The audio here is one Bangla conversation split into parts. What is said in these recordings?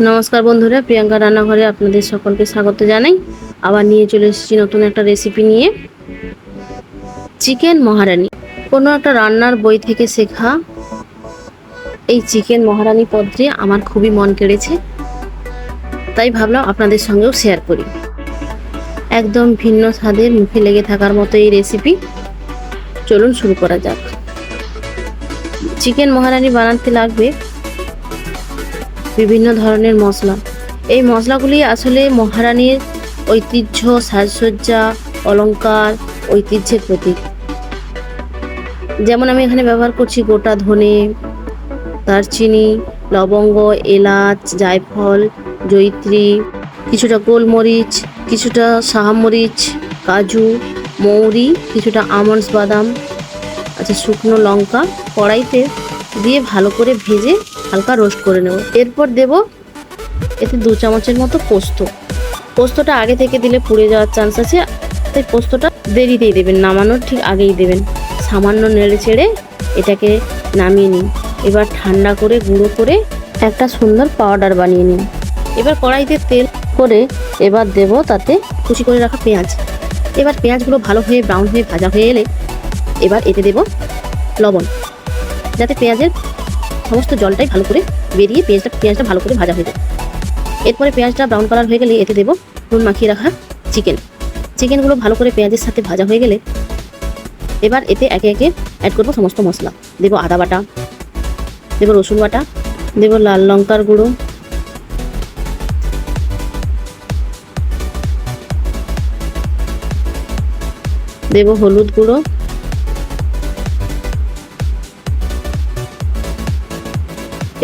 নমস্কার বন্ধুরা, প্রিয়াঙ্কা রান্নাঘরে আপনাদের সকলকে স্বাগত জানাই। আবার নিয়ে চলে এসেছি নতুন একটা রেসিপি নিয়ে, চিকেন মহারানি। কোনো একটা রান্নার বই থেকে শেখা এই চিকেন মহারানি পদটি আমার খুবই মন কেড়েছে, তাই ভাবলাম আপনাদের সঙ্গেও শেয়ার করি। একদম ভিন্ন স্বাদের, মুখে লেগে থাকার মতো এই রেসিপি। চলুন শুরু করা যাক। চিকেন মহারানি বানাতে লাগবে বিভিন্ন ধরনের মশলা। এই মশলাগুলি আসলে মহারানীর ঐতিহ্য, সাজসজ্জা, অলংকার, ঐতিহ্যের প্রতীক। যেমন আমি এখানে ব্যবহার করছি গোটা ধনে, দারচিনি, লবঙ্গ, এলাচ, জায়ফল, জয়িত্রী, কিছুটা গোলমরিচ, কিছুটা শাহমরিচ, কাজু, মৌরি, কিছুটা আমন্ডস বাদাম, শুকনো লঙ্কা কড়াইতে দিয়ে ভালো করে ভেজে হালকা রোস্ট করে নেব। এরপর দেব এতে 2 চামচের মতো পোস্ত। পোস্তটা আগে থেকে দিলে পুড়ে যাওয়ার চান্স আছে, তাই পোস্তটা দেরিতেই দেবেন, নামানোর ঠিক আগেই দেবেন। সামান্য নেড়ে চেড়ে এটাকে নামিয়ে নিন। এবার ঠান্ডা করে গুঁড়ো করে একটা সুন্দর পাউডার বানিয়ে নিন। এবার কড়াইতে তেল করে এবার দেব তাতে কুচি করে রাখা পেঁয়াজ। এবার পেঁয়াজগুলো ভালো হয়ে ব্রাউন হয়ে ভাজা হয়ে এলে এবার এতে দেব লবণ, যাতে পেঁয়াজের সমস্ত জলটাই ভালো করে বেরিয়ে পেঁয়াজটা ভালো করে ভাজা হয়ে যায়। এরপরে পেঁয়াজটা ব্রাউন কালার হয়ে গেলে এতে দেব নুন মাখিয়ে রাখা চিকেনগুলো ভালো করে পেঁয়াজের সাথে ভাজা হয়ে গেলে এবার এতে একে একে অ্যাড করব সমস্ত মশলা। দেব আদা বাটা, দেব রসুন বাটা, দেব লাল লঙ্কার গুঁড়ো, দেব হলুদ গুঁড়ো,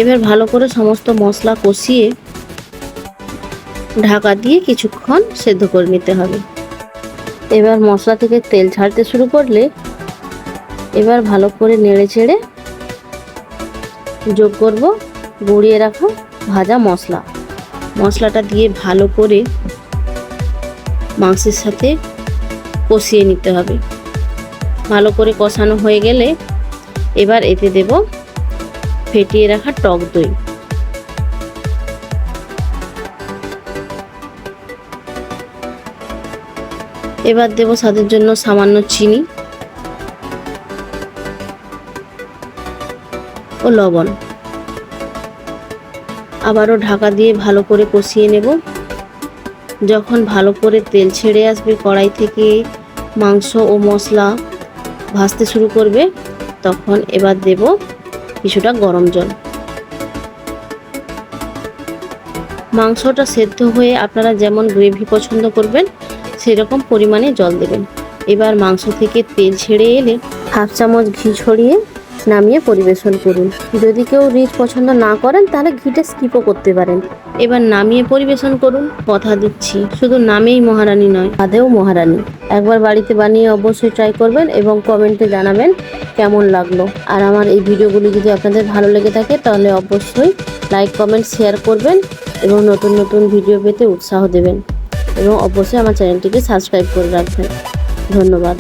এবার ভালো করে সমস্ত মশলা কষিয়ে ঢাকা দিয়ে কিছুক্ষণ সেদ্ধ করে নিতে হবে। এবার মশলা থেকে তেল ছাড়তে শুরু করলে এবার ভালো করে নেড়ে চেড়ে যোগ করব গুঁড়িয়ে রাখা ভাজা মশলাটা দিয়ে ভালো করে মাংসের সাথে কষিয়ে নিতে হবে। ভালো করে কষানো হয়ে গেলে এবার এতে দেব ফেটিয়ে রাখা টক দই। এবার দেব স্বাদের জন্য সামান্য চিনি ও লবণ। আবারও ঢাকা দিয়ে ভালো করে কষিয়ে নেব। যখন ভালো করে তেল ছেড়ে আসবে কড়াই থেকে, মাংস ও মশলা ভাজতে শুরু করবে, তখন এবার দেব কিছুটা গরম জল। মাংসটা সেদ্ধ হয়ে আপনারা যেমন গ্রেভি পছন্দ করবেন সেরকম পরিমাণে জল দেবেন। এবার মাংস থেকে তেল ছেড়ে এলে 1/2 চামচ ঘি ছড়িয়ে নামিয়ে পরিবেশন করুন। যদি কেউ রিচ পছন্দ না করেন তাহলে ঘিটা স্কিপও করতে পারেন। এবার নামিয়ে পরিবেশন করুন। কথা দিচ্ছি, শুধু নামেই মহারানী নয়, স্বাদেও মহারানী। একবার বাড়িতে বানিয়ে অবশ্যই ট্রাই করবেন এবং কমেন্টে জানাবেন কেমন লাগলো। আর আমার এই ভিডিওগুলি যদি আপনাদের ভালো লেগে থাকে তাহলে অবশ্যই লাইক, কমেন্ট, শেয়ার করবেন এবং নতুন নতুন ভিডিও পেতে উৎসাহ দেবেন এবং অবশ্যই আমার চ্যানেলটিকে সাবস্ক্রাইব করে রাখবেন। ধন্যবাদ।